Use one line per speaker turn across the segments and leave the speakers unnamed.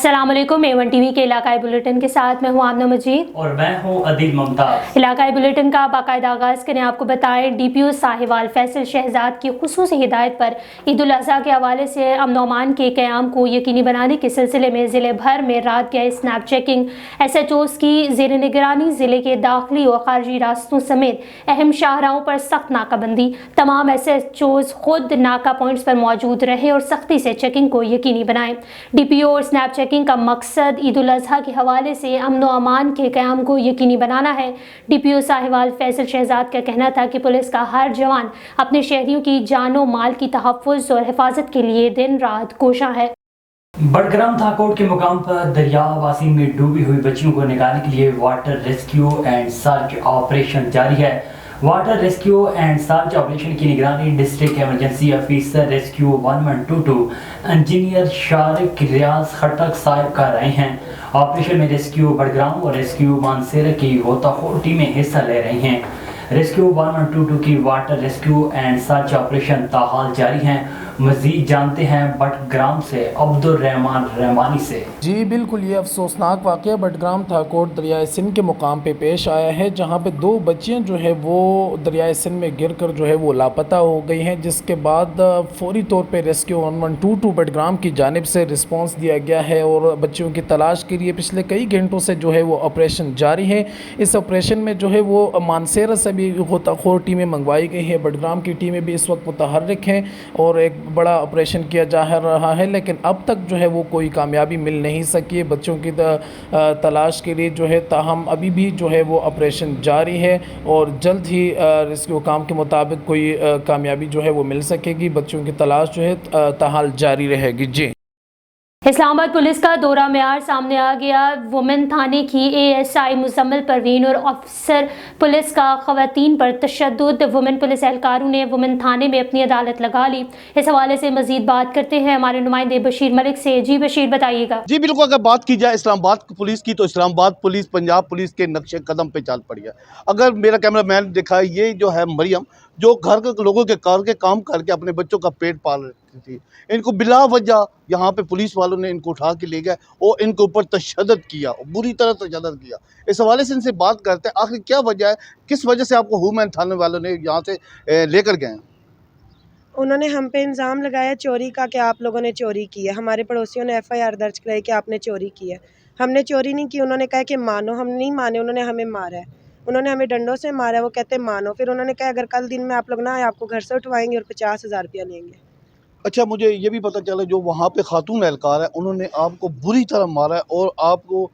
अस्सलाम वालेकुम। A1 TV के इलाकाई बुलेटिन के साथ मैं हूँ आमना मजीद
और मैं हूँ अदील मुमताज।
इलाकाई बुलेटिन का बाकायदा आगाज़ करें। आपको बताएं, DPO साहिवाल फैसल शहजाद की खुसूसी हिदायत पर ईद उल अज़हा के हवाले से अमन व अमान के क़याम को यकीनी बनाने के सिलसिले में ज़िले भर में रात गए स्नैप चेकिंग SHOs की ज़ेर निगरानी ज़िले के दाखिली और खारजी रास्तों समेत अहम शाहराहों पर सख्त नाकाबंदी। तमाम SHOs खुद नाका पॉइंट्स पर मौजूद रहे और सख्ती से चेकिंग को यकीनी बनाएं। DPO और स्नैप चेकिंग का मकसद ईद उल अज़हा के हवाले से अमन व अमान के क़याम को यकीनी बनाना है। DPO साहिवाल फैसल शहजाद का कहना था कि पुलिस का हर जवान अपने शहरियों की जानो माल की तहफ़्फ़ुज़ और हिफाजत के लिए दिन रात कोशां है।
बडग्राम थाकोट के मुकाम पर दरिया वासी में डूबी हुई बच्चियों को निकालने के लिए water rescue and search operation जारी है। Water rescue and search operation की निगरानी district emergency officer rescue 1122 engineer Shariq Riaz Khattak sahab कर रहे हैं। ऑपरेशन में रेस्क्यू बडग्राम और रेस्क्यू मानसेरा की गोताखोर टीमें हिस्सा ले रही हैं। रेस्क्यू 1122 की water rescue and search operation ताहाल जारी हैं। मज़ीद जानते हैं बडग्राम से अब्दुल रहमान रहमानी से।
जी बिल्कुल, ये अफसोसनाक वाक़या बडग्राम थाकोट दरियाए सिंध के मुकाम पे पेश आया है, जहाँ पे दो बच्चियाँ जो है वो दरियाए सिंध में गिर कर जो है वो लापता हो गई हैं, जिसके बाद फौरी तौर पे रेस्क्यू 1122 बडग्राम की जानिब से रिस्पांस दिया गया है और बच्चियों की तलाश के लिए पिछले कई घंटों से जो है वो ऑपरेशन जारी है। इस ऑपरेशन में जो है वो मानसेरा से भी गोताखोर टीमें मंगवाई गई हैं, बडग्राम की टीमें भी इस वक्त मुतहर्रिक हैं और एक बड़ा ऑपरेशन किया जा रहा है, लेकिन अब तक जो है वो कोई कामयाबी मिल नहीं सकी है बच्चों की तलाश के लिए जो है। ताहम अभी भी जो है वो ऑपरेशन जारी है और जल्द ही रेस्क्यू काम के मुताबिक कोई कामयाबी जो है वो मिल सकेगी। बच्चों की तलाश जो है ताहाल जारी रहेगी। जी,
इस्लामाबाद पुलिस का दौरा मेयार सामने आ गया। वुमेन थाने की ASI मुजम्मिल परवीन और अफसर पुलिस का खवातीन पर तशद्दुद। वुमेन पुलिस एहलकारों ने वुमेन थाने में अपनी अदालत लगा ली। इस हवाले से मजीद बात करते हैं हमारे नुमाइंदे बशीर मलिक से। जी बशीर, बताइएगा।
जी बिल्कुल, अगर बात की जाए इस्लामाबाद पुलिस की तो इस्लामाबाद पुलिस पंजाब पुलिस के नक्शे कदम पे चल पड़ी है। अगर मेरा कैमरा मैन देखा, ये जो है मरियम, जो घर के लोगों के काम करके अपने बच्चों का पेट पाल रही थी, इनको बिला वजह यहाँ पे पुलिस वालों ने इनको उठा के ले गए और इनके ऊपर तशद्दुद किया, बुरी तरह तशद्दुद किया। इस हवाले से इनसे बात करते हैं, आखिर क्या वजह है, किस वजह से आपको वुमेन थाने वालों ने यहाँ से लेकर गए?
उन्होंने हम पे इल्ज़ाम लगाया चोरी का कि आप लोगों ने चोरी की है। हमारे पड़ोसियों ने FIR दर्ज कराई कि आपने चोरी की है। हमने चोरी नहीं की। उन्होंने कहा कि मानो, हम नहीं माने। उन्होंने हमें मारा है, उन्होंने हमें डंडों से मारा है। वो कहते मानो। फिर उन्होंने कहा अगर कल दिन में आप लोग ना आए, आपको घर से उठवाएंगे और 50,000 रुपया लेंगे।
अच्छा, मुझे ये भी पता चला जो वहाँ पे खातून एहलकार है, उन्होंने आपको बुरी तरह मारा है और आपको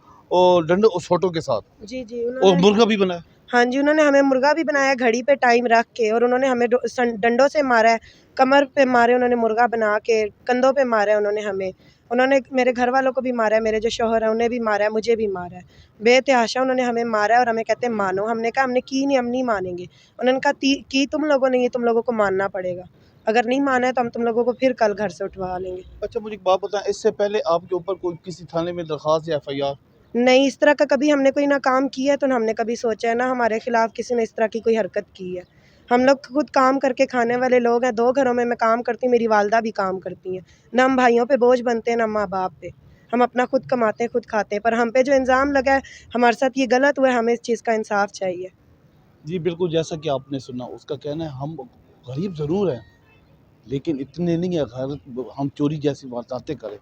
डंडों और छोटों के साथ
जी जी,
और मुर्गा भी बनाया।
हाँ जी, उन्होंने हमें मुर्गा भी बनाया घड़ी पे टाइम रख के, और उन्होंने हमें डंडों से मारा है, कमर पे मारे उन्होंने मुर्गा बना के, कंधों पे मारा है उन्होंने उन्होंने मेरे घर वालों को भी मारा है, मेरे जो शौहर है उन्हें भी मारा है, मुझे भी मारा है। बेतहाशा उन्होंने हमें मारा है और हमें कहते मानो। हमने कहा हमने की नहीं, हम नहीं मानेंगे। उन्होंने कहा की तुम लोगों ने, ये तुम लोगों को मानना पड़ेगा, अगर नहीं माना है तो हम तुम लोगों को फिर कल घर से उठवा लेंगे।
अच्छा, मुझे एक बात बताएं, इससे पहले आपके ऊपर कोई किसी थाने में दरख्वास्त या FIR?
नहीं, इस तरह का कभी हमने कोई ना काम किया है तो हमने कभी सोचा है ना हमारे खिलाफ किसी ने इस तरह की कोई हरकत की है। हम लोग खुद काम करके खाने वाले लोग हैं। 2 घरों में मैं काम करती हूँ, मेरी वालदा भी काम करती हैं। ना हम भाइयों पे बोझ बनते हैं, ना माँ बाप पे। हम अपना खुद कमाते हैं, खुद खाते हैं। पर हम पे जो इल्ज़ाम लगा है, हमारे साथ ये गलत हुआ है, हमें इस चीज़ का इंसाफ चाहिए।
जी बिल्कुल, जैसा कि आपने सुना, उसका कहना है हम गरीब ज़रूर हैं लेकिन इतने नहीं है हम चोरी जैसी वारदातें करें।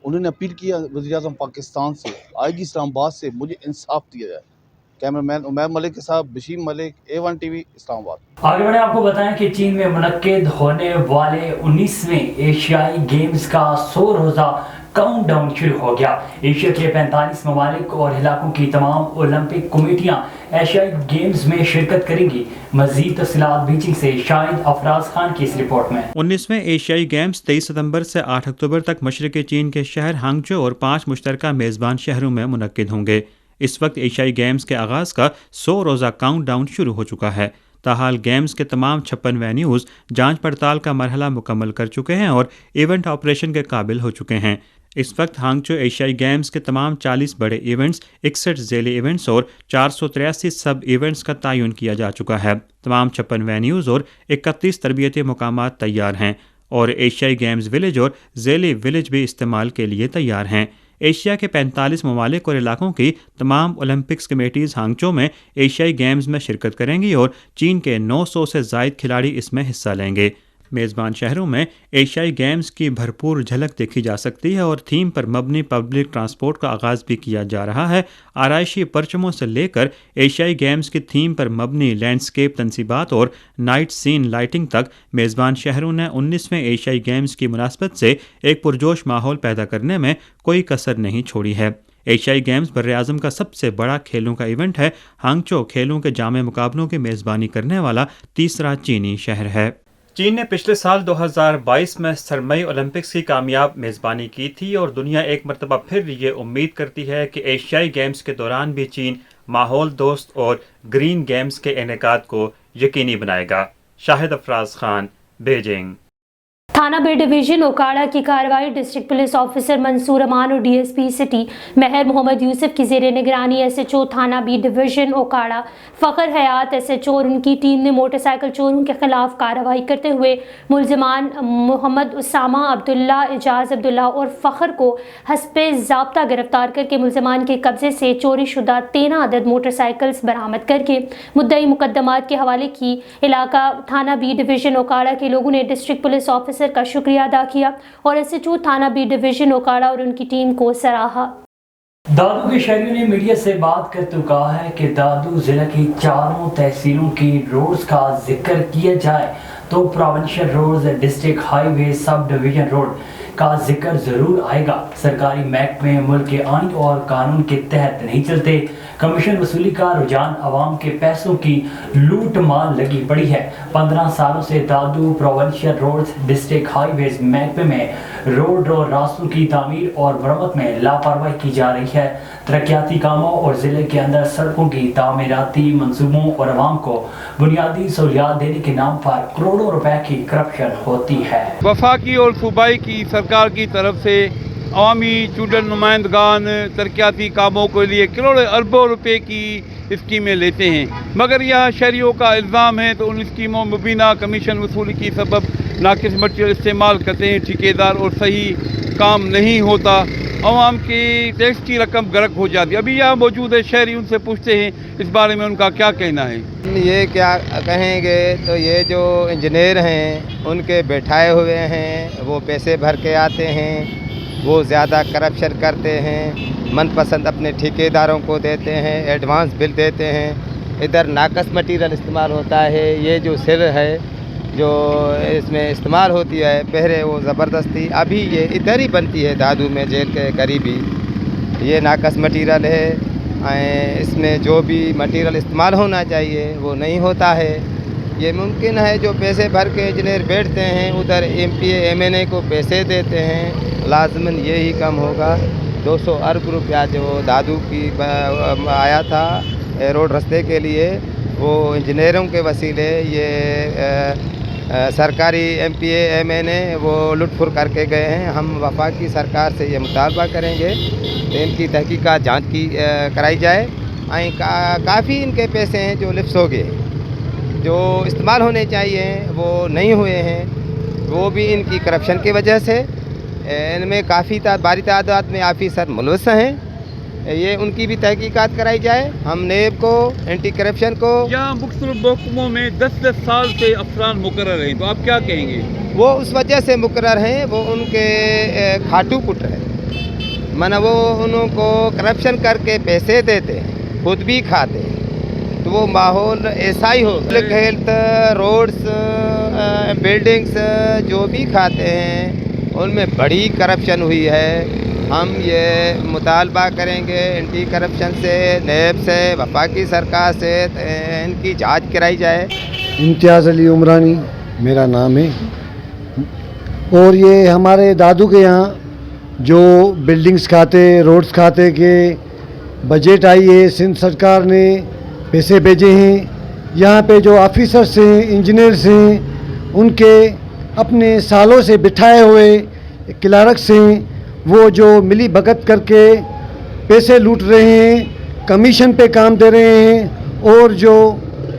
उन्होंने अपील किया वज़ीर-ए-आज़म पाकिस्तान से, IG इस्लामाबाद से, मुझे इंसाफ दिया जाए। कैमरामैन उमैर मलिक के साथ बशीर मलिक, A1 TV इस्लामाबाद।
आगे बढ़े, आपको बताएं कि चीन में मुनक्किद होने वाले 19वें एशियाई गेम्स का 100 रोज़ा काउंटडाउन शुरू हो गया। एशिया के 45 ममालिक और इलाकों की तमाम ओलंपिक कमेटियां एशियाई गेम्स में शिरकत करेंगी। मज़ीद तफसीलात बीजिंग से शाहिद अफराज खान की इस रिपोर्ट में।
19वें एशियाई गेम्स 23 सितंबर से 8 अक्टूबर तक मशरक़ी चीन के शहर हांगझो और 5 मुश्तरका मेज़बान शहरों में मुनक्किद होंगे। इस वक्त एशियाई गेम्स के आगाज़ का 100 रोज़ा काउंटडाउन शुरू हो चुका है। ताहाल गेम्स के तमाम 56 वेन्यूज़ जांच पड़ताल का मरहला मुकम्मल कर चुके हैं और इवेंट ऑपरेशन के काबिल हो चुके हैं। इस वक्त हांगझो एशियाई गेम्स के तमाम 40 बड़े इवेंट्स, 61 ज़ेली इवेंट्स और 483 सब इवेंट्स का तयन किया जा चुका है। तमाम 56 वेन्यूज़ और 31 तरबियती मुकामात तैयार हैं। اور ایشیائی گیمز ولیج اور ذیلی ولیج بھی استعمال کے لیے تیار ہیں۔ ایشیا کے 45 ممالک اور علاقوں کی تمام اولمپکس کمیٹیز ہانگچو میں ایشیائی گیمز میں شرکت کریں گی اور چین کے 900 سے زائد کھلاڑی اس میں حصہ لیں گے۔ میزبان شہروں میں ایشیائی گیمز کی بھرپور جھلک دیکھی جا سکتی ہے اور تھیم پر مبنی پبلک ٹرانسپورٹ کا آغاز بھی کیا جا رہا ہے۔ آرائشی پرچموں سے لے کر ایشیائی گیمز کی تھیم پر مبنی لینڈسکیپ تنصیبات اور نائٹ سین لائٹنگ تک میزبان شہروں نے 19ویں ایشیائی گیمز کی مناسبت سے ایک پرجوش ماحول پیدا کرنے میں کوئی کسر نہیں چھوڑی ہے۔ ایشیائی گیمز براعظم کا سب سے بڑا کھیلوں کا ایونٹ ہے۔ ہانگچو کھیلوں کے جامع مقابلوں کی میزبانی کرنے والا تیسرا چینی شہر ہے۔ چین نے پچھلے سال 2022 میں سرمئی اولمپکس کی کامیاب میزبانی کی تھی اور دنیا ایک مرتبہ پھر یہ امید کرتی ہے کہ ایشیائی گیمز کے دوران بھی چین ماحول دوست اور گرین گیمز کے انعقاد کو یقینی بنائے گا۔ شاہد افراز خان، بیجنگ۔
تھانہ بی ڈویژن اوکاڑا کی کارروائی ڈسٹرکٹ پولیس آفیسر منصور امان اور ڈی ایس پی سٹی مہر محمد یوسف کی زیر نگرانی ایس ایچ او تھانہ بی ڈویژن اوکاڑا فخر حیات ایس ایچ او اور ان کی ٹیم نے موٹر سائیکل چوروں کے خلاف کارروائی کرتے ہوئے ملزمان محمد اسامہ عبداللہ، اعجاز عبداللہ اور فخر کو حسب ضابطہ گرفتار کر کے ملزمان کے قبضے سے چوری شدہ 13 عدد موٹر سائیکلز برآمد کر کے مدعی مقدمات کے حوالے کی۔ علاقہ تھانہ بی ڈویژن اوکاڑا کے لوگوں نے ڈسٹرکٹ پولیس آفیسر کا شکریہ ادا کیا اور ایس ایچ او تھانہ بی ڈویژن اوکاڑا اور ان کی ٹیم کو سراہا۔
دادو کے شہریوں نے میڈیا سے بات کرتے ہوئے کہا ہے کہ دادو ضلع کی چاروں تحصیلوں کی روڈز کا ذکر کیا جائے تو پروونشل روڈز، ڈسٹرکٹ ہائی وے، سب ڈویژن روڈ کا ذکر ضرور آئے گا۔ سرکاری محکمے ملک کے آئین اور قانون کے تحت نہیں چلتے۔ کمیشن وصولی کا رجحان عوام کے پیسوں کی لوٹ مار لگی پڑی ہے۔ 15 سالوں سے دادو پروونشل روڈز، ڈسٹرکٹ ہائی ویز محکمے میں روڈ اور راستوں کی تعمیر اور مرمت میں لاپرواہی کی جا رہی ہے۔ ترقیاتی کاموں اور ضلع کے اندر سڑکوں کی تعمیراتی منصوبوں اور عوام کو بنیادی سہولیات دینے کے نام پر کروڑوں روپے کی کرپشن ہوتی ہے۔
وفاقی اور صوبائی کی سرکار کی طرف سے عوامی چنن نمائندگان ترقیاتی کاموں کے لیے کروڑوں اربوں روپے کی اسکیمیں لیتے ہیں، مگر یہاں شہریوں کا الزام ہے تو ان اسکیموں میں مبینہ کمیشن وصولی کی سبب ناقص مٹیریل استعمال کرتے ہیں ٹھیکیدار اور صحیح کام نہیں ہوتا، عوام کی ٹیکس کی رقم غرق ہو جاتی ہے۔ ابھی یہاں موجود ہے شہری، ان سے پوچھتے ہیں اس بارے میں ان کا کیا کہنا ہے۔
یہ کیا کہیں گے تو یہ جو انجینئر ہیں ان کے بیٹھائے ہوئے ہیں، وہ پیسے بھر کے آتے ہیں، وہ زیادہ کرپشن کرتے ہیں، من پسند اپنے ٹھیکیداروں کو دیتے ہیں، ایڈوانس بل دیتے ہیں، ادھر ناقص مٹیریل استعمال ہوتا ہے۔ یہ جو سر ہے جو اس میں استعمال ہوتی ہے پہلے وہ زبردستی، ابھی یہ ادھر ہی بنتی ہے دادو میں جیل کے قریب ہی، یہ ناقص مٹیریل ہے۔ اس میں جو بھی مٹیریل استعمال ہونا چاہیے وہ نہیں ہوتا ہے۔ یہ ممکن ہے جو پیسے بھر کے انجینئر بیٹھتے ہیں ادھر M P A M N A کو پیسے دیتے ہیں، لازماً یہی کم ہوگا۔ 200 ارب روپیہ جو دادو کی آیا تھا روڈ رستے کے لیے، وہ انجینئروں کے وسیلے یہ سرکاری M P A M N A وہ لٹ پھر کر کے گئے ہیں۔ ہم وفاقی سرکار سے یہ مطالبہ کریں گے کہ ان کی تحقیقات جانچ کرائی جائے۔ کافی ان کے پیسے ہیں جو لفظ ہو گئے، جو استعمال ہونے چاہیے وہ نہیں ہوئے ہیں، وہ بھی ان کی کرپشن کی وجہ سے۔ ان میں کافی باری تعداد میں آفیسر ملوث ہیں، یہ ان کی بھی تحقیقات کرائی جائے۔ ہم نیب کو، اینٹی کرپشن کو،
یہاں مختلف محکموں میں 10 سال سے افسران مقرر ہیں، تو آپ کیا کہیں گے؟
وہ اس وجہ سے مقرر ہیں، وہ ان کے کھاٹو پٹر ہیں، مانا وہ انہوں کو کرپشن کر کے پیسے دیتے ہیں، خود بھی کھاتے ہیں، تو وہ ماحول ایسا ہی ہو۔ پبلک ہیلتھ، روڈز، بلڈنگز جو بھی کھاتے ہیں ان میں بڑی کرپشن ہوئی ہے۔ ہم یہ مطالبہ کریں گے اینٹی کرپشن سے، نیب سے، وفاقی سرکار سے ان کی جانچ کرائی جائے۔
امتیاز علی عمرانی میرا نام ہے، اور یہ ہمارے دادو کے یہاں جو بلڈنگز کھاتے، روڈز کھاتے کے بجٹ آئی ہے، سندھ سرکار نے پیسے بھیجے ہیں، یہاں پہ جو آفیسرس ہیں، انجینئرس ہیں، ان کے اپنے سالوں سے بٹھائے ہوئے کلارکس ہیں، وہ جو ملی بھگت کر کے پیسے لوٹ رہے ہیں، کمیشن پہ کام دے رہے ہیں، اور جو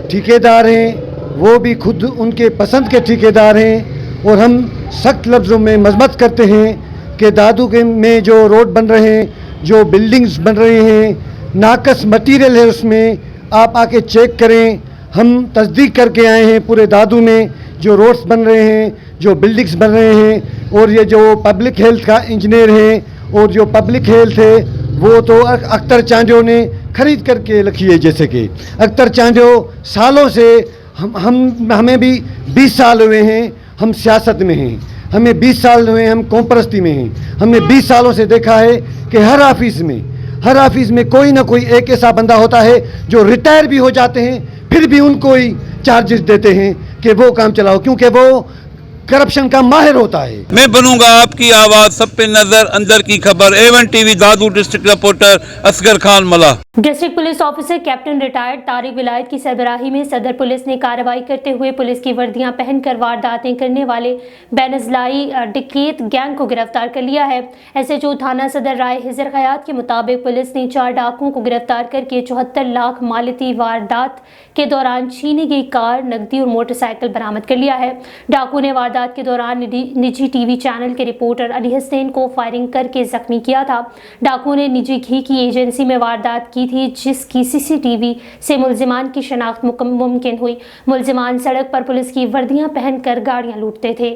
ٹھیکیدار ہیں وہ بھی خود ان کے پسند کے ٹھیکیدار ہیں، اور ہم सख्त लफ्ज़ों में मजम्मत करते हैं कि दादू के में जो रोड बन रहे हैं, जो बिल्डिंग्स बन रहे हैं, नाकस मटीरियल है उसमें, आप आके चेक करें। हम तस्दीक करके आए हैं पूरे दादू में जो रोड्स बन रहे हैं, जो बिल्डिंग्स बन रहे हैं, और ये जो पब्लिक हेल्थ का इंजीनियर है और जो पब्लिक हेल्थ है वो तो अख्तर चांजो ने ख़रीद करके रखी है। जैसे कि अख्तर चांजो सालों से हमें भी 20 साल हुए हैं, हम सियासत में हैं, हमें 20 साल हुए हम कौम परस्ती में हैं। हमने 20 सालों से देखा है कि हर ऑफिस में कोई ना कोई एक ऐसा बंदा होता है जो रिटायर भी हो जाते हैं, फिर भी उनको ही चार्जेस देते हैं कि वो काम चलाओ, क्योंकि वो करप्शन का माहिर होता है।
मैं बनूंगा आपकी आवाज़, सब पे नज़र, अंदर की खबर। A1 TV दादू डिस्ट्रिक्ट रिपोर्टर असगर खान मला।
District police officer captain retired Tariq विलायत की सरबराही में सदर पुलिस ने कार्रवाई करते हुए पुलिस की वर्दियां पहनकर वारदातें करने वाले बेनजलाई डिकेत गैंग को गिरफ्तार कर लिया है। SHO थाना सदर राय हिजर खयात के मुताबिक पुलिस ने 4 डाकुओं को गिरफ्तार करके 74 लाख मालियती वारदात के दौरान छीनी गई कार, नकदी और मोटरसाइकिल बरामद कर लिया है। डाकू ने वारदात के दौरान निजी TV चैनल के रिपोर्टर अली हसनैन को फायरिंग करके जख्मी किया था। डाकू ने निजी घी की एजेंसी में वारदात की थी, जिसकी CCTV से मुल्जिमान की शनाख्त मुमकिन हुई। मुल्जिमान सड़क पर पुलिस की वर्दियां पहनकर गाड़ियां लूटते थे।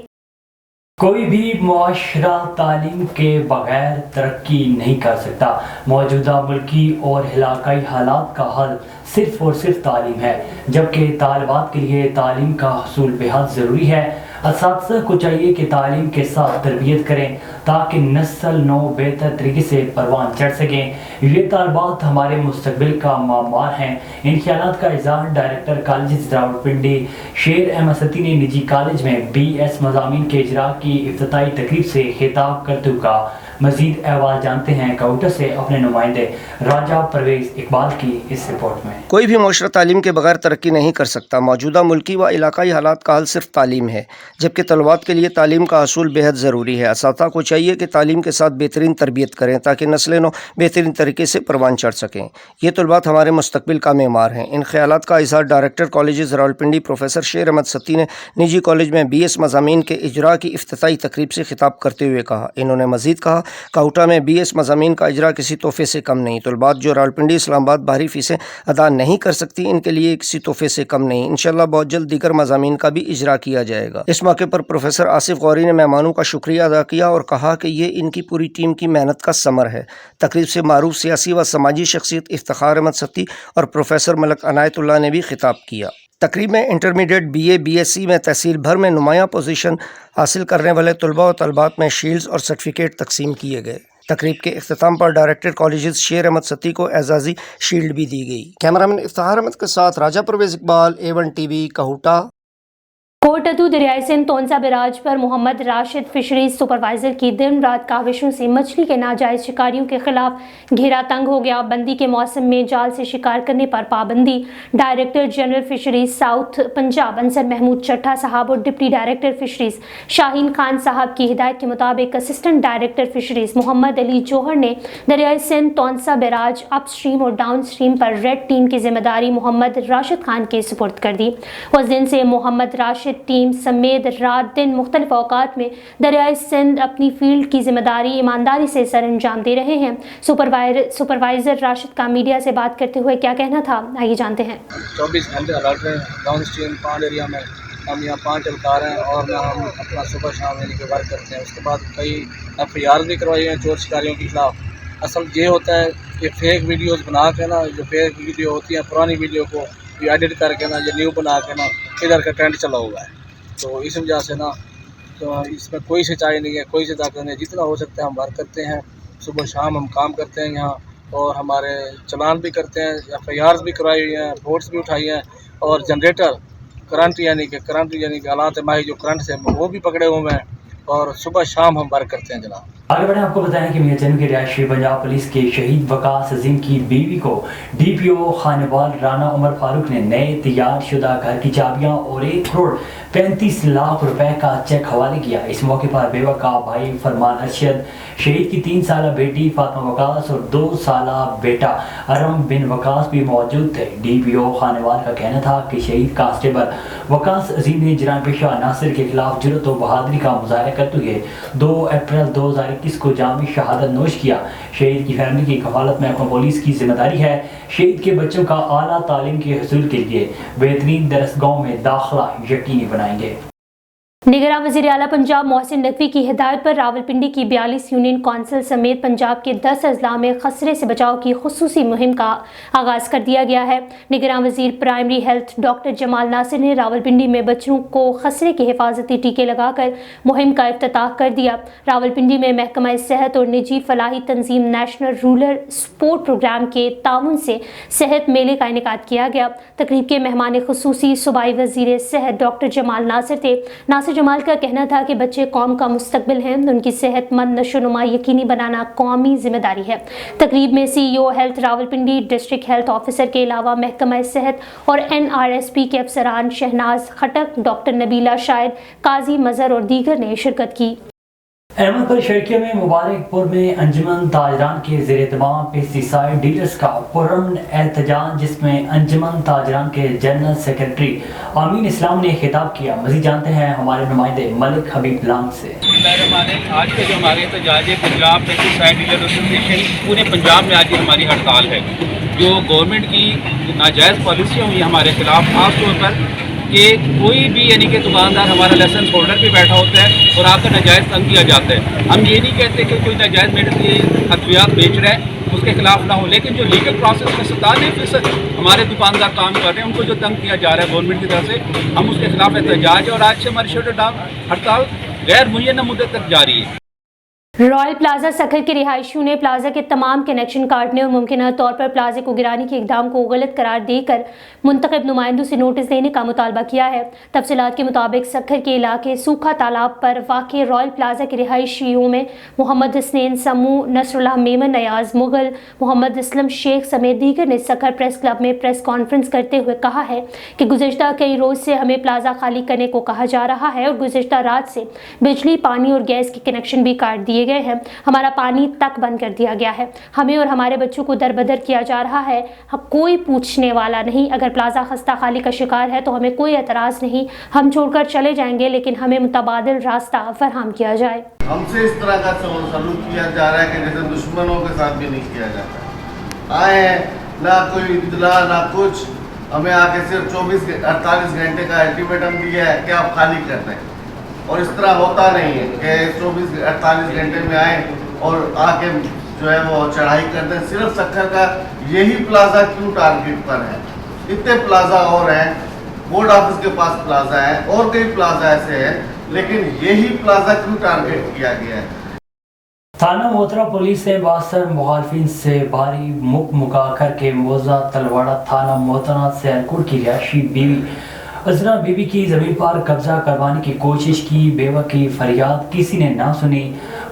कोई भी मुआशरा तालीम के बगैर तरक्की नहीं कर सकता। मौजूदा मुल्की और इलाकाई हालात का हल सिर्फ और सिर्फ तालीम है, जबकि तालिबात के लिए तालीम का हसूल बेहद ज़रूरी है। असातिज़ा को चाहिए कि तालीम के साथ तरबियत करें ताकि नस्ल नौ बेहतर तरीके से परवान चढ़ सकें। ये तालिबात हमारे मुस्तकबिल का मामार हैं। इन ख्यालात का इज़हार डायरेक्टर कॉलेज रावलपिंडी शेर अहमद सती ने निजी कॉलेज में BS मज़ामीन के इजरा की इफ्तिताई तकरीब से खिताब करते हुए कहा। मज़ीद अहवाल जानते हैं काउंटर से अपने नुमाइंदे राजा परवेज़ इकबाल की इस रिपोर्ट में।
कोई भी मुआशरा तालीम के बगैर तरक्की नहीं कर सकता। मौजूदा मुल्की व इलाकाई हालात का हल सिर्फ तालीम है, जबकि तलबात के लिए तालीम का हसूल बेहद ज़रूरी है। असातिज़ा को चाहिए कि तालीम के साथ बेहतरीन तरबियत करें ताकि नस्ल नौ बेहतरीन तरीके से परवान चढ़ सकें। ये तलबात हमारे मुस्तकबिल का मेमार हैं। इन ख्यालात का इज़हार डायरेक्टर कॉलेज रावलपिंडी प्रोफेसर शेर अहमद सती ने निजी कॉलेज में BS मज़ामीन के इजरा की इफ्तिताई तकरीब से खिताब करते हुए कहा। इन्होंने मज़ीद कहा, काउटा में BS मज़ामीन का इजरा किसी तोहफे से कम नहीं। तलबात जो रावलपिंडी इस्लामाबाद बाहरी फ़ीसें अदा नहीं कर सकती, इनके लिए किसी तोहफे से कम नहीं। इंशाअल्लाह बहुत जल्द दीगर मज़ामीन का भी इजरा किया जाएगा। इस मौके पर प्रोफेसर आसिफ गौरी ने मेहमानों का शुक्रिया अदा किया और कहा कि ये इनकी पूरी टीम की मेहनत का समर है। तकरीब से मारूफ सियासी व समाजी शख्सियत इफ्तिखार अहमद सती और प्रोफेसर मलक अनायतुल्लाह ने भी खिताब किया। तकरीब में इंटरमीडिएट BA BSc में तहसील भर में नुमायां पोजीशन हासिल करने वाले तलबा और तलबात में शील्ड्स और सर्टिफिकेट तकसीम किए गए। तकरीब के इख्तिताम पर डायरेक्टर कॉलेजेस शेर अहमद सती को एजाज़ी शील्ड भी दी गई। कैमरामैन इफ्तिखार अहमद के साथ राजा परवेज़ इकबाल, A1 TV कहूटा।
कोटदू दरियाई सिंध तोंसा बैराज पर मोहम्मद राशिद फिशरीज सुपरवाइजर की दिन रात काविशों से मछली के नाजायज शिकारियों के खिलाफ घेरा तंग हो गया। बंदी के मौसम में जाल से शिकार करने पर पाबंदी। Director general fisheries south Punjab Ansar Mahmood Chatta sahab और deputy director fisheries Shaheen Khan sahab की हिदायत के मुताबिक assistant director fisheries Mohammad Ali Jauhar ने दरियाई Sindh Taunsa barrage up stream और डाउन स्ट्रीम पर रेड टीम की जिम्मेदारी मोहम्मद राशिद खान के सुपुर्द कर दी। उस दिन से मोहम्मद राशिद टीम समेत रात दिन मुख्तलिफ औकात में दरियाई सिंध अपनी फील्ड की जिम्मेदारी ईमानदारी से सर अंजाम दे रहे हैं। सुपरवाइजर राशिद का मीडिया से बात करते हुए क्या कहना था, आइए जानते हैं।
24 घंटे अलर्ट हैं। डाउन स्ट्रीम 5 एरिया में हम यहाँ 5 एहलकार हैं और हम अपना सुबह शाम यानी कि वर्क करते हैं। उसके बाद कई FIR भी करवाई हैं चोर शिकारियों के खिलाफ। असल ये होता है कि फेक वीडियोज़ बना के ना, जो फेक वीडियो होती है पुरानी वीडियो को एडिट करके ना, ये न्यू बना के ना इधर का ट्रेंड चला हुआ है। तो इस वजह से ना तो इसमें कोई सच्चाई नहीं है, कोई सच्चाई नहीं है। जितना हो सकता है हम वर्क करते हैं, सुबह शाम हम काम करते हैं यहाँ, और हमारे चलान भी करते हैं, FIRs भी करवाई हुई हैं, बोट्स भी उठाई हैं, और जनरेटर करंट यानी कि आलात माही जो करंट से वो भी पकड़े हुए हैं, और सुबह शाम हम वर्क करते हैं जनाब।
आगे बढ़े आपको बताएं कि मियां के रिहायशी पंजाब पुलिस के शहीद वकास अजीम की बीवी को DPO खानेवाल राना उमर फारूक ने नए तैयार शुदा घर की चाबियां और 1,35,00,000 रुपए का चेक हवाले किया। इस मौके पर बेवा का भाई फरमान अरशद, शहीद की 3 साला बेटी फातिमा वकास और 2 साला बेटा अरम बिन वकास भी मौजूद थे। DPO खानेवाल का कहना था कि शहीद कांस्टेबल वकास अजीम ने जराइम पेशा नासिर के खिलाफ जुर्रत और बहादुरी का मुजाहरा करते हुए 2 अप्रैल 2021 को जामी शहादत नोश किया। शहीद की फैमिली की कफालत में अपना पुलिस की जिम्मेदारी है। शहीद के बच्चों का आला तालीम के हसूल के लिए बेहतरीन दरसगाहों में दाखिला यकीनी बनाएंगे।
निगरान वज़ीर आला पंजाब मोहसिन नकवी की हिदायत पर रावलपिंडी की 42 यूनियन कौंसिल समेत पंजाब के 10 अजला में खसरे से बचाव की खुसूसी मुहिम का आगाज़ कर दिया गया है। निगरान वज़ीर primary health doctor Jamal Nasir ने रावलपिंडी में बच्चों को खसरे के हिफाजती टीके लगाकर मुहिम का इफ्तिताह कर दिया। रावलपिंडी में महकमा सेहत और निजी फलाही तंजीम नेशनल रूरल स्पोर्ट प्रोग्राम के ताउन से सेहत मेले का इनेकाद किया गया। तकरीब के मेहमान खुसूसी सूबाई वज़ीर सेहत डॉक्टर जमाल नासिर थे। नासिर जमाल का कहना था कि बच्चे कौम का मुस्तकबिल हैं, उनकी सेहतमंद नशोनुमा यकीनी बनाना कौमी जिम्मेदारी है। तकरीब में CEO health Rawalpindi, district health officer के अलावा महकमा सेहत और NRSP के अफसरान शहनाज खटक, डॉक्टर नबीला शाहिद, काजी मजहर और दीगर ने शिरकत की।
अहमदपुर शर्किया में मुबारकपुर में अंजुमन ताजरान के ज़ेर एहतमाम पेस्टिसाइड डीलर्स का पुरअमन एहतजाज, जिसमें अंजुमन ताजरान के जनरल सेक्रेटरी आमीन इस्लाम ने खिताब किया। मज़ीद जानते हैं हमारे नुमाइंदे मलिक हबीब लांग से।
आज के जो हमारे एहतजाज है पंजाब पेस्टिसाइड डीलर एसोसिएशन, पूरे पंजाब में आज हमारी हड़ताल है। जो गवर्नमेंट की नाजायज़ पॉलिसी हुई हमारे खिलाफ, खासतौर पर कि कोई भी यानी कि दुकानदार हमारा लाइसेंस होल्डर भी बैठा होता है और आपका नाजायज़ तंग किया जाता है। हम ये नहीं कहते कि कोई नाजायज़ मेरे लिए अद्वियात बेच रहा है उसके खिलाफ ना हो, लेकिन जो लीगल प्रोसेस में 97% हमारे दुकानदार काम कर रहे हैं, उनको जो तंग किया जा रहा है गवर्नमेंट की तरफ से, हम उसके खिलाफ एहतजाज है। और आज से हमारी शटर डाउन हड़ताल गैर मुय्यना मुद्दत तक जारी है।
रॉयल प्लाजा सखर के रिहायशियों ने प्लाजा के तमाम कनेक्शन काटने और मुमकिन तौर पर प्लाजे को गिराने के इक़दाम को गलत करार देकर मुंतखब नुमाइंदों से नोटिस देने का मुतालबा किया है। तफसीलात के मुताबिक सखर के इलाके सूखा तालाब पर वाक़ रॉयल प्लाजा के रिहायशियों में मोहम्मद हसनैन समू, नसरुल्लाह मेमन, नयाज मुगल, मोहम्मद असलम शेख समेत दीगर ने सखर प्रेस क्लब में प्रेस कॉन्फ्रेंस करते हुए कहा है कि गुज़िश्ता कई रोज़ से हमें प्लाजा खाली करने को कहा जा रहा है और गुज़िश्ता रात से बिजली, पानी और गैस के कनेक्शन भी काट दिए गए हैं। हमारा पानी तक बंद कर दिया गया है। हमें और हमारे बच्चों को दरबदर किया जा रहा है। कोई पूछने वाला नहीं। अगर प्लाजा खस्ता खाली का शिकार है तो हमें कोई एतराज़ नहीं, हम छोड़कर चले जाएंगे, लेकिन हमें मुतबादिल रास्ता फराहम किया जाए।
हमसे इस तरह का सलूक किया जा रहा है कि जैसे दुश्मनों के साथ भी नहीं किया जाता। आए हैं ना कोई इत्तला ना कुछ, हमें आके सिर्फ 48 घंटे का अल्टीमेटम दिया है कि आप खाली कर दें, और इस तरह होता नहीं है कि 48 घंटे में आए और आके जो है वो चढ़ाई कर दें। सिर्फ सखर का यही प्लाजा क्यों टारगेट पर है? इतने प्लाजा और हैं, बोर्ड ऑफिस के पास प्लाजा है और कई प्लाजा ऐसे हैं, लेकिन यही प्लाजा क्यों टारगेट किया गया है?
थाना मोतरा पुलिस ने 62 मुखालफिन से भारी मुका करके मोजा तलवाड़ा थाना मोतरा सियालकोट की रिहायशी बीवी अजरा बीबी की ज़मीन पर कब्जा करवाने की कोशिश की। बेवा की फरियाद किसी ने ना सुनी।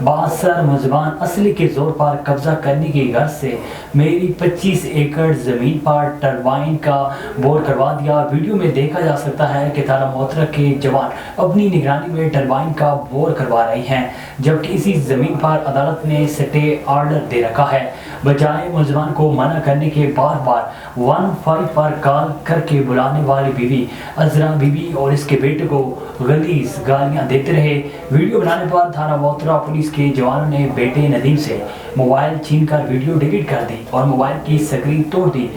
62 मुलज़मान असली के ज़ोर पर कब्जा करने की गर्ज से मेरी 25 एकड़ ज़मीन पर टरबाइन का बोर करवा दिया। वीडियो में देखा जा सकता है कि थाना मोतरा के जवान अपनी निगरानी में टरबाइन का बोर करवा रहे हैं, जबकि इसी ज़मीन पर अदालत ने स्टे ऑर्डर दे रखा है। बजाय मुलज़मान को मना करने के बार बार 15 पर कॉल करके बुलाने वाली बीवी अजरा बीबी और इसके बेटे को गलीज गालियां देते रहे। वीडियो बनाने पर थाना मोतरा पुलिस के जवानों ने बेटे नदीम से मोबाइल छीनकर वीडियो डिलीट कर दी और मोबाइल की स्क्रीन तोड़ दी।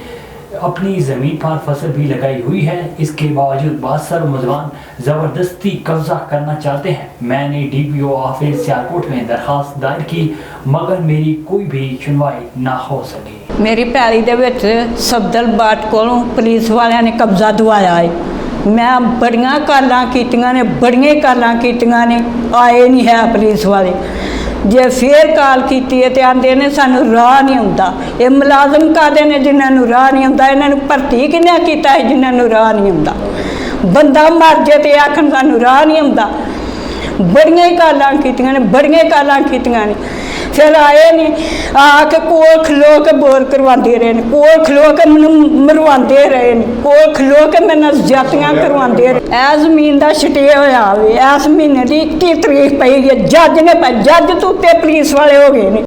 अपनी ज़मीन पर फसल भी लगाई हुई है। इसके बावजूद 62 मुलज़मान ज़बरदस्ती कब्जा करना चाहते हैं। मैंने DPO ऑफिस सियालकोट में दरखास्त दायर की, मगर मेरी कोई भी सुनवाई ना हो सकी।
मेरी पैली दे विच सब्दल बाट कोलों पुलिस वालियां ने कब्जा दवाया है। मैं बड़ियां कालां कीतियां ने, बड़ियां कालां कीतियां ने, आए नहीं है पुलिस वाले। जे फिर काल की तो आते ने सानू राह नहीं आता। ये मुलाजम कादे ने जिन्होंने राह नहीं आता? इन्होंने भर्ती किन्ने किया है जिन्होंने राह नहीं आता? बंदा मर जाए तो आखन सानू राह नहीं आता। बड़ियां गालां कीतियां ने, बड़ियां गालां कीतियां ने। फिर आए नहीं, आके कोल खलो के बोर करवाते रहे ने, कोल खलो के मैनू मरवाते रहे ने, कोल खलो के मैंने ज्यादतियां करवाते रहे। ऐ जमीन का स्टे होया वे, इस महीने की 21 तरीक पई है, जज ने जज तो उत्ते पुलिस वाले हो गए ने।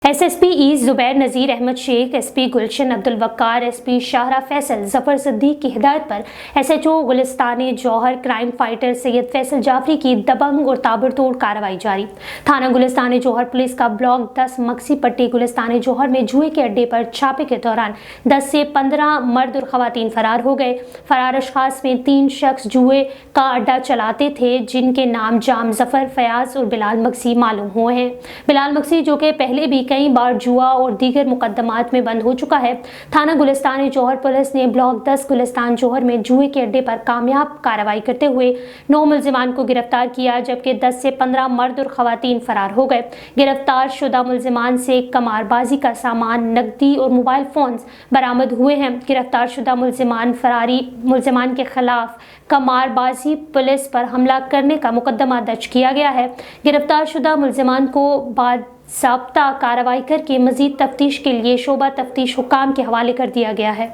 SSP ईस्ट ज़ुबैर नज़ीर अहमद शेख, SP गुलशन अब्दुल वक्कार, SP शाहरा फैसल ज़फ़र सिद्दीक़ की हिदायत पर SHO गुलिस्तान जौहर क्राइम फाइटर सैयद फैसल जाफरी की दबंग और ताबड़तोड़ कार्रवाई जारी। थाना गुलिस्तान जौहर पुलिस का ब्लॉक 10 मक्सी पट्टी गुलिस्तान जौहर में जुए के अड्डे पर छापे के दौरान 10 से 15 मर्द और ख़वातीन फरार हो गए। फरार अशख़ास में 3 शख्स जुए का अड्डा चलाते थे, जिनके नाम जाम ज़फ़र, फयाज़ और बिलाल मक्सी मालूम हुए हैं। बिलाल मक्सी जो कि पहले भी कई बार जुआ और दीगर मुकदमात में बंद हो चुका है। थाना गुलिस्तान जौहर पुलिस ने ब्लॉक 10 गुलिस्तान जौहर में जुए के अड्डे पर कामयाब कार्रवाई करते हुए 9 मुलजिमान को गिरफ्तार किया, जबकि 10 से 15 मर्द और ख़वातीन फरार हो गए। गिरफ्तार शुदा मुलजिमान से कमारबाजी का सामान, नकदी और मोबाइल फ़ोन्स बरामद हुए हैं। गिरफ्तार शुदा मुलजिमान के खिलाफ कमारबाजी पुलिस पर हमला करने का मुकदमा दर्ज किया गया है। गिरफ्तार शुदा मुलजिमान को बाद ज़ाब्ता कार्रवाई करके मज़ीद तफ्तीश के लिए शोबा तफ्तीश हुकाम के हवाले कर दिया गया है।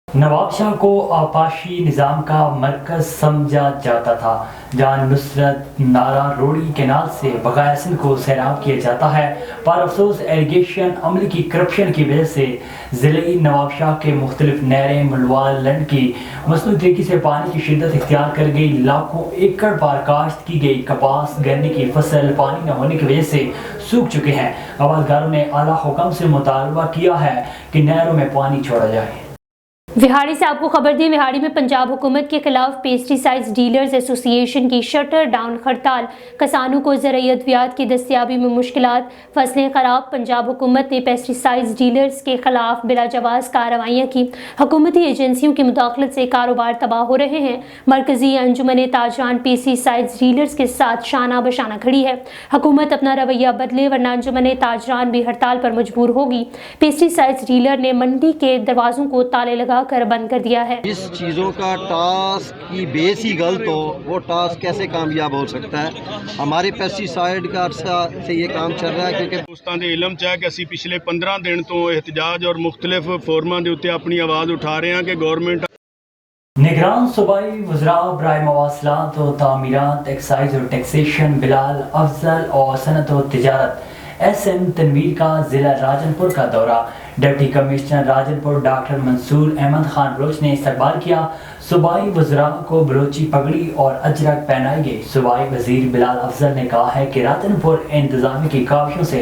नवाब शाह को आपाशी निज़ाम का मरकज़ समझा जाता था। जान नुसरत नारा रोड़ी केनाल से बकाया सिंध को सैराब किया जाता है, पर अफसोस एलिगेशन अमले की करप्शन की वजह से ज़िले नवाब शाह के मुख्तलिफ नहरें मुलवाल लंड की मसनूई तरीके से पानी की शिद्दत इख्तियार कर गई। लाखों एकड़ पर काश्त की गई कपास गन्ने की फसल पानी न होने की वजह से सूख चुके हैं। आवाज़गारों ने आला हुक्म से मुतालबा किया है कि नहरों में पानी छोड़ा जाए।
विहाड़ी से आपको खबर दी, विहाड़ी में पंजाब हुकूमत के खिलाफ पेस्टिसाइड्स डीलर्स एसोसिएशन की शटर डाउन हड़ताल। किसानों को ज़राई अद्वियात की दस्तियाबी में मुश्किलात, फसलें खराब। पंजाब हुकूमत ने पेस्टिसाइड्स डीलर्स के खिलाफ बिलाजवाज़ कार्रवाइयाँ की। हुकूमती एजेंसियों की मुदाखलत से कारोबार तबाह हो रहे हैं। मरकजी अंजुमन ताजरान पेस्टिसाइड्स डीलर्स के साथ शाना बशाना खड़ी है। हुकूमत अपना रवैया बदले वरना अंजुमन ताजरान भी हड़ताल पर मजबूर होगी। पेस्टिसाइड्स डीलर ने मंडी के दरवाजों को ताले लगा कर बंद कर दिया है।
इस चीज़ों का टास्क की बेस ही गलत हो, वो टास्क कैसे कामयाब हो सकता है? हमारे पेस्टिसाइड का अरसा से ये काम चल रहा है क्योंकि
दोस्तों के इलम च है कि असी पिछले 15 दिन तो एहतजाज और मुख्तलिफ फोरमां के उत्ते अपनी आवाज़ उठा रहे हैं कि गवर्नमेंट
निगरान सूबाई वज़रा बराए मवासलात और तामीरात, एक्साइज और टैक्सेशन बिलाल अफजल और सनत और तिजारत SM तनवीर का ज़िला राजनपुर का दौरा। Deputy commissioner Rajanpur doctor Mansoor Ahmed Khan Baloch ने इस्तकबाल किया। सूबाई वज़रा को बलोची पगड़ी और अजरक पहनाई गई। सूबाई वज़ीर बिलाल अफजल ने कहा है कि राजनपुर इंतज़ामिया की काविशों से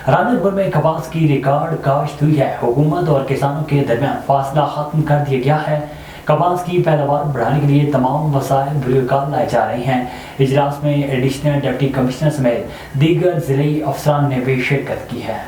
राजनपुर में कपास की रिकॉर्ड काश्त हुई है। हुकूमत और किसानों के दरमियान फासला ख़त्म कर दिया गया है। कपास की पैदावार बढ़ाने के लिए तमाम वसाइल बुनियाद लाए जा रहे हैं। इजलास में एडिशनल डिप्टी कमिश्नर समेत दीगर ज़िले अफसरान ने भी शिरकत की है।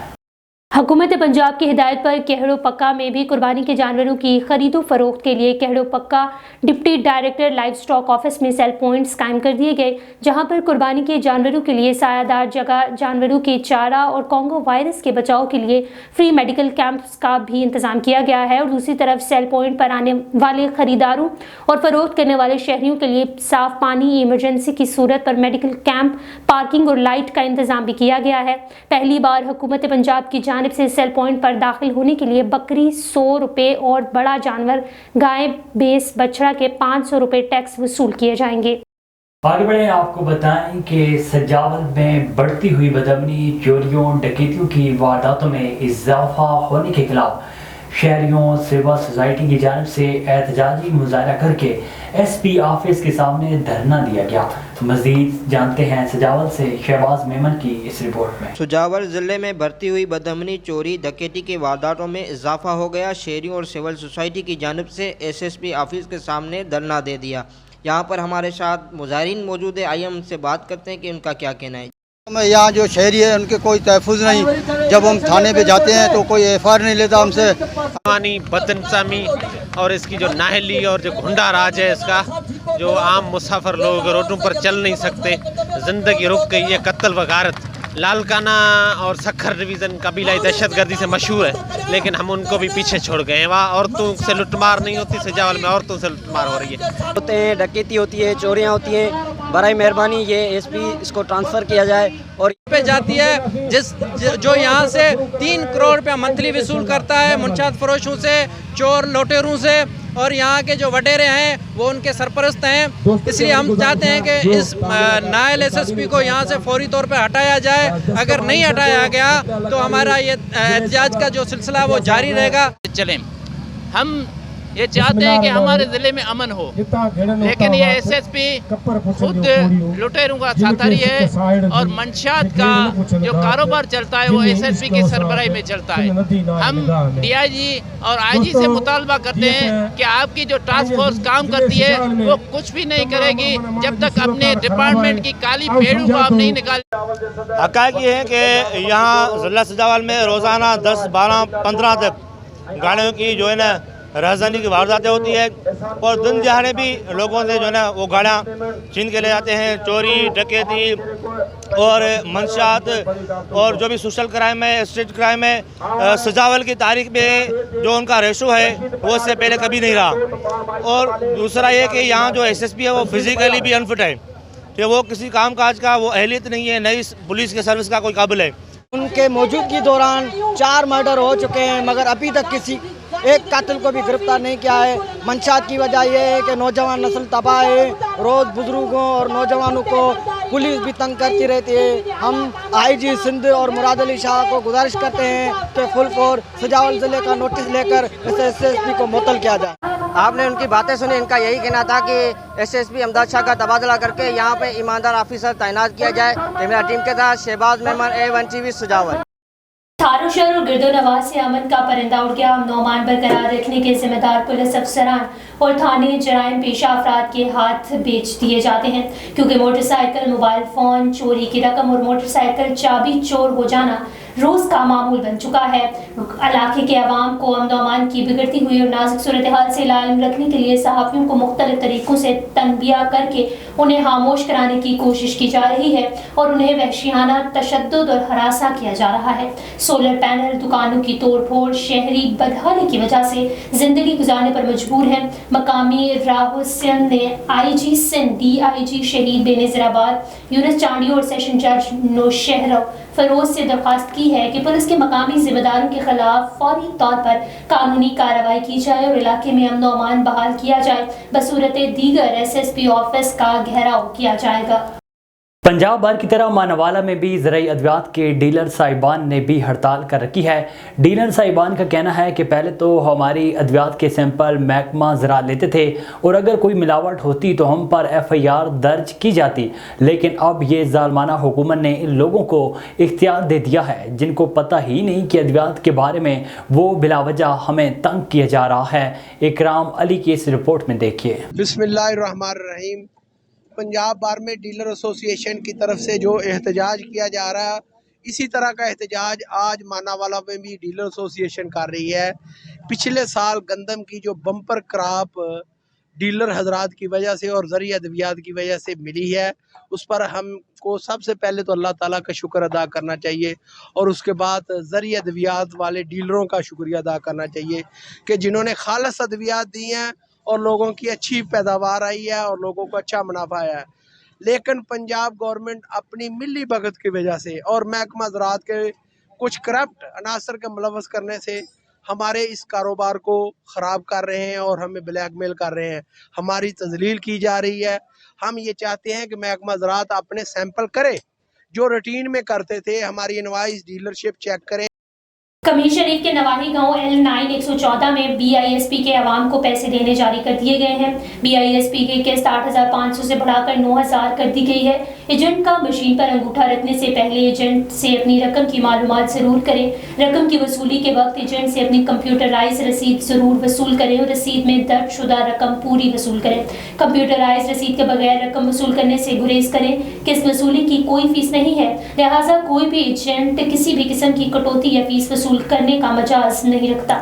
हुकूमत पंजाब की हिदायत पर केहड़ो पक्का में भी कुर्बानी के जानवरों की खरीदो फरोख्त के लिए केहड़ो पक्का deputy director live stock office में सेल पॉइंट्स कायम कर दिए गए, जहां पर कुर्बानी के जानवरों के लिए सायादार जगह, जानवरों के चारा और कॉन्गो वायरस के बचाव के लिए फ्री मेडिकल कैंप्स का भी इंतजाम किया गया है। और दूसरी तरफ सेल पॉइंट पर आने वाले खरीदारों और फरोख्त करने वाले शहरियों के लिए साफ पानी, इमरजेंसी की सूरत पर मेडिकल कैंप, पार्किंग और लाइट का इंतजाम भी किया गया है। पहली बार हुकूमत पंजाब की से सेल पॉइंट पर दाखिल होने के लिए बकरी 100 रुपये और बड़ा जानवर गाय, भैंस, बछड़ा के 500 रुपये टैक्स वसूल किए जाएंगे।
आगे बढ़े, आपको बताएं कि सजावल में बढ़ती हुई बदअमनी, चोरियों, डकैतियों की वारदातों में इजाफा होने के खिलाफ शहरियों सिविल सोसाइटी की जानिब से एहतजाजी मुजाहरा करके SP ऑफिस के सामने धरना दिया गया। मजीद जानते हैं सजावल से शहबाज मेमन की इस रिपोर्ट में।
सजावल ज़िले में बढ़ती हुई बदअमनी, चोरी, डकैती के वारदातों में इजाफा हो गया। शहरियों और सिविल सोसाइटी की जानिब से SSP ऑफिस के सामने धरना दे दिया। यहाँ पर हमारे साथ मुजाहिरीन मौजूद है, आइए उनसे बात करते हैं कि उनका क्या कहना है।
यहाँ जो शहरी है उनके कोई तहफ़्फ़ुज़ नहीं, जब हम थाने पे जाते हैं तो कोई FIR नहीं लेता हमसे।
बदनसामी और इसकी जो नाहली और जो गुंडा राज है, इसका जो आम मुसाफिर लोग रोडों पर चल नहीं सकते, ज़िंदगी रुक गई है। कत्ल वगारत लालकाना और सखर डिवीज़न कबीलाई दहशतगर्दी से मशहूर है, लेकिन हम उनको भी पीछे छोड़ गए हैं। वहाँ औरतों से लुटमार नहीं होती, सजावल में औरतों से लुटमार हो रही है।
होते हैं, डकैती होती है, चोरियाँ होती हैं,
برائے مہربانی یہ SP اس کو ٹرانسفر کیا جائے. اور
پہ جاتی ہے جو یہاں سے 3 کروڑ روپیہ منتھلی وصول کرتا ہے منشیات فروشوں سے, چور لوٹیروں سے, اور یہاں کے جو وڈیرے ہیں وہ ان کے سرپرست ہیں. اس لیے ہم چاہتے ہیں کہ اس نائل SSP کو یہاں سے فوری طور پہ ہٹایا جائے. اگر نہیں ہٹایا گیا تو ہمارا یہ احتجاج کا جو سلسلہ وہ جاری رہے گا.
چلیں ہم یہ چاہتے ہیں کہ ہمارے ضلع میں امن ہو, لیکن یہ SSP خود لٹیروں کا ساتھی ہے اور منشیات کا جو کاروبار چلتا ہے وہ SSP کی سربراہی میں چلتا ہے. ہم DIG اور IG سے مطالبہ کرتے ہیں کہ آپ کی جو ٹاسک فورس کام کرتی ہے وہ کچھ بھی نہیں کرے گی جب تک اپنے ڈپارٹمنٹ کی کالی پیڑوں کو آپ نہیں نکالیں.
حقائق یہ ہے کہ یہاں ضلع سجاول میں روزانہ 10, 12, 15 تک گاڑیوں کی جو ہے نا رازدانی کی وارداتیں ہوتی ہے, اور دن دہاڑے بھی لوگوں سے جو ہے نا وہ گاڑیاں چھین کے لے جاتے ہیں. چوری, ڈکیتی اور منشیات اور جو بھی سوشل کرائم ہے, اسٹریٹ کرائم ہے, سجاول کی تاریخ میں جو ان کا ریشو ہے وہ اس سے پہلے کبھی نہیں رہا. اور دوسرا یہ کہ یہاں جو SSP ہے وہ فزیکلی بھی انفٹ ہے, کہ وہ کسی کام کاج کا وہ اہلیت نہیں ہے, نئی پولیس کے سروس کا کوئی قابل ہے.
ان کے موجودگی دوران 4 مرڈر ہو چکے ہیں, مگر ابھی تک کسی ایک قاتل کو بھی گرفتار نہیں کیا ہے. منشیات کی وجہ یہ ہے کہ نوجوان نسل تباہ ہے, روز بزرگوں اور نوجوانوں کو پولیس بھی تنگ کرتی رہتی ہے. ہم IG سندھ اور مراد علی شاہ کو گزارش کرتے ہیں کہ فل فورس سجاول ضلع کا نوٹس لے کر SSP کو معطل کیا جائے.
آپ نے ان کی باتیں سنی, ان کا یہی کہنا تھا کہ SSP امداد شاہ کا تبادلہ کر کے یہاں پہ ایماندار آفیسر تعینات کیا جائے. کیمرہ ٹیم کے ساتھ شہباز مہمان A1 TV سجاول.
تھارو شہر اور گرد و نواح سے امن کا پرندہ اڑ گیا. امن و امان برقرار رکھنے کے ذمہ دار پولیس افسران اور تھانے جرائم پیشہ افراد کے ہاتھ بیچ دیے جاتے ہیں, کیونکہ موٹر سائیکل, موبائل فون, چوری کی رقم اور موٹر سائیکل چابی چور ہو جانا روز کا معمول بن چکا ہے. علاقے کے عوام کو امن و امان کی بگڑتی ہوئی اور نازک صورتحال سے علم رکھنے کے لیے صحافیوں کو مختلف طریقوں سے تنبیہ کر کے انہیں خاموش کرانے کی کوشش کی جا رہی ہے اور انہیں وحشیانہ تشدد اور ہراساں کیا جا رہا ہے. سولر پینل, دکانوں کی توڑ پھوڑ, شہری بدحالی کی وجہ سے زندگی گزارنے پر مجبور ہیں. مقامی راہل سندھ نے IG سندھ, DIG شہید بے نظیر آباد, یونس چانڈی اور سیشن جج نوشہرہ فیروز سے درخواست کی ہے کہ پولیس کے مقامی ذمہ داروں کے خلاف فوری طور پر قانونی کارروائی کی جائے اور علاقے میں امن و امان بحال کیا جائے. بصورت دیگر SSP آفس کا گھیراؤ کیا جائے گا.
پنجاب بھر کی طرح مانوالا میں بھی زرعی ادویات کے ڈیلر صاحبان نے بھی ہڑتال کر رکھی ہے. ڈیلر صاحبان کا کہنا ہے کہ پہلے تو ہماری ادویات کے سیمپل محکمہ زراعت لیتے تھے اور اگر کوئی ملاوٹ ہوتی تو ہم پر FIR درج کی جاتی, لیکن اب یہ ظالمانہ حکومت نے ان لوگوں کو اختیار دے دیا ہے جن کو پتہ ہی نہیں کہ ادویات کے بارے میں وہ بلا وجہ ہمیں تنگ کیا جا رہا ہے. اکرام علی کی اس رپورٹ میں دیکھیے.
بسم اللہ الرحمن الرحیم. پنجاب بار میں ڈیلر ایسوسییشن کی طرف سے جو احتجاج کیا جا رہا ہے, اسی طرح کا احتجاج آج ماناوالا میں بھی ڈیلر ایسوسییشن کر رہی ہے. پچھلے سال گندم کی جو بمپر کراپ ڈیلر حضرات کی وجہ سے اور زرعی ادویات کی وجہ سے ملی ہے, اس پر ہم کو سب سے پہلے تو اللہ تعالیٰ کا شکر ادا کرنا چاہیے اور اس کے بعد زرعی ادویات والے ڈیلروں کا شکریہ ادا کرنا چاہیے کہ جنہوں نے خالص ادویات دی ہیں اور لوگوں کی اچھی پیداوار آئی ہے اور لوگوں کو اچھا منافع آیا ہے. لیکن پنجاب گورنمنٹ اپنی ملی بھگت کی وجہ سے اور محکمہ زراعت کے کچھ کرپٹ عناصر کے ملوث کرنے سے ہمارے اس کاروبار کو خراب کر رہے ہیں اور ہمیں بلیک میل کر رہے ہیں, ہماری تذلیل کی جا رہی ہے. ہم یہ چاہتے ہیں کہ محکمہ زراعت اپنے سیمپل کرے جو روٹین میں کرتے تھے, ہماری انوائس ڈیلرشپ چیک کریں.
کمیر شریف کے نواحی گاؤں L9 114 میں BISP کے عوام کو پیسے دینے جاری کر دیے گئے ہیں. BISP کی قسط 8,500 سے بڑھا کر 9,000 کر دی گئی ہے. ایجنٹ کا مشین پر انگوٹھا رکھنے سے پہلے ایجنٹ سے اپنی رقم کی معلومات ضرور کریں. رقم کی وصولی کے وقت ایجنٹ سے اپنی کمپیوٹرائز رسید ضرور وصول کریں اور رسید میں درج شدہ رقم پوری وصول کریں. کمپیوٹرائز رسید کے بغیر رقم وصول کرنے سے گریز کریں. قسط وصولی کی کوئی فیس نہیں ہے, لہٰذا کوئی بھی ایجنٹ کسی بھی قسم کی کٹوتی یا فیس وصول کرنے کا مجاز نہیں رکھتا.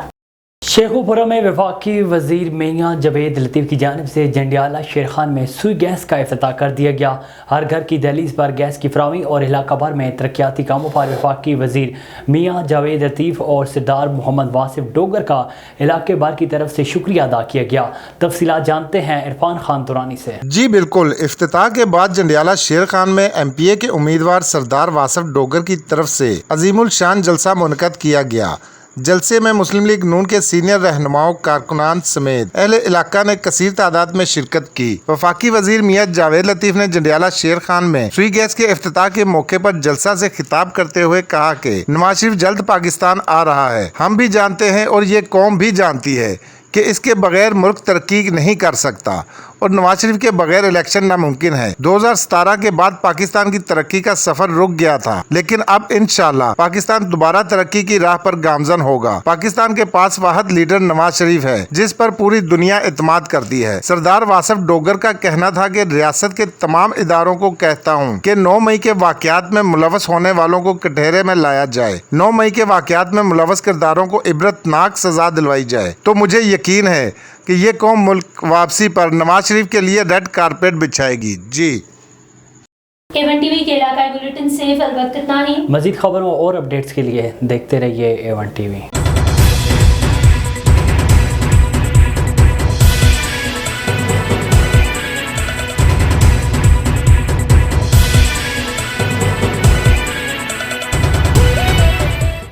शेखुपुरा में वफाकी वजीर मियां जावेद लतीफ़ की जानिब से जंडियाला शेर खान में सुई गैस का इफ्तिताह कर दिया गया। हर घर की दहलीज पर गैस की फराहमी और इलाका भर में तरक्याती कामों पर वफाकी वजीर मियां जावेद लतीफ़ और सरदार मोहम्मद वासिफ डोगर का इलाके भर की तरफ से शुक्रिया अदा किया गया। तफसीलात जानते हैं इरफान खान दुरानी से।
जी बिल्कुल, इफ्तिताह के बाद जंडियाला शेर खान में MPA के उम्मीदवार सरदार वासिफ डोगर की तरफ से अजीमुल शान जलसा मुनक़द किया गया। जलसे में मुस्लिम लीग नून के सीनियर रहनुमाओं, कारकुनान समेत अहले इलाका ने कसीर तादाद में शिरकत की। वफाकी वजीर मियां जावेद लतीफ़ ने जंडियाला शेर खान में फ्री गैस के इफ्तिताह के मौके पर जलसा से खिताब करते हुए कहा कि नवाज शरीफ जल्द पाकिस्तान आ रहा है। हम भी जानते हैं और ये कौम भी जानती है कि इसके बगैर मुल्क तरक्की नहीं कर सकता और नवाज शरीफ के बगैर इलेक्शन नामुमकिन है। 2017 के बाद पाकिस्तान की तरक्की का सफर रुक गया था, लेकिन अब इंशाअल्लाह पाकिस्तान दोबारा तरक्की की राह पर गामजन होगा। पाकिस्तान के पास वाहिद लीडर नवाज शरीफ है जिस पर पूरी दुनिया इत्मीनान करती है। सरदार वासिफ डोगर का कहना था कि रियासत के तमाम इदारों को कहता हूँ कि 9 मई के वाकयात में मुलवस होने वालों को कटहरे में लाया जाए। 9 मई के वाकयात में मुलवस किरदारों को इबरतनाक सजा दिलवाई जाए। तो मुझे यकीन है कि ये कौम मुल्क वापसी पर नवाज शरीफ के लिए रेड कारपेट बिछाएगी। जी
A1 TV के इलाकाई बुलेटिन से इस वक्त इतना ही।
मजीद खबरों और अपडेट्स के लिए देखते रहिए A1 TV।